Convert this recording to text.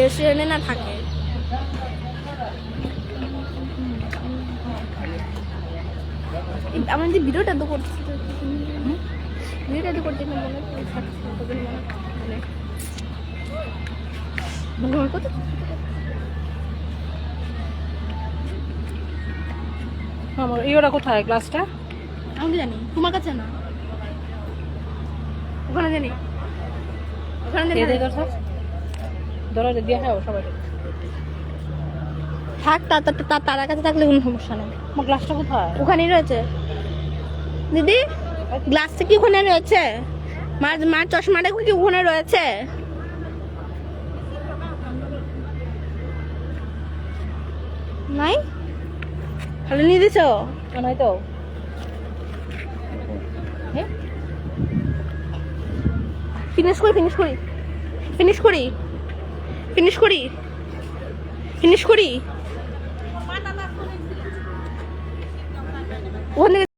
রেস্টুরেন্টে না থাকে। আমার যে ভিডিওটা তো করছি, ভিডিওটা তো করতে মনে মনে কত আমার ইওরা কোথায় ক্লাসটা? আমি জানি, তোমার কাছে না, ওখানে জানি, ওখানে জানি। দরজা দিয়ে হ্যাঁ সবাই থাক, তার কাছে থাকলে কোনো সমস্যা নেই। আমার গ্লাসটা কোথায়? ওখানেই রয়েছে দিদি, গ্লাসটা কি ওখানে রয়েছে? মার চশমাটা কি ওখানে রয়েছে? নাই, খালি নিয়ে দিছ? নাই তো। ফিনিশ করি, ফিনিশ করি, ফিনিশ করি, ফিনিশ করি, ফিনিশ করি ওখানে।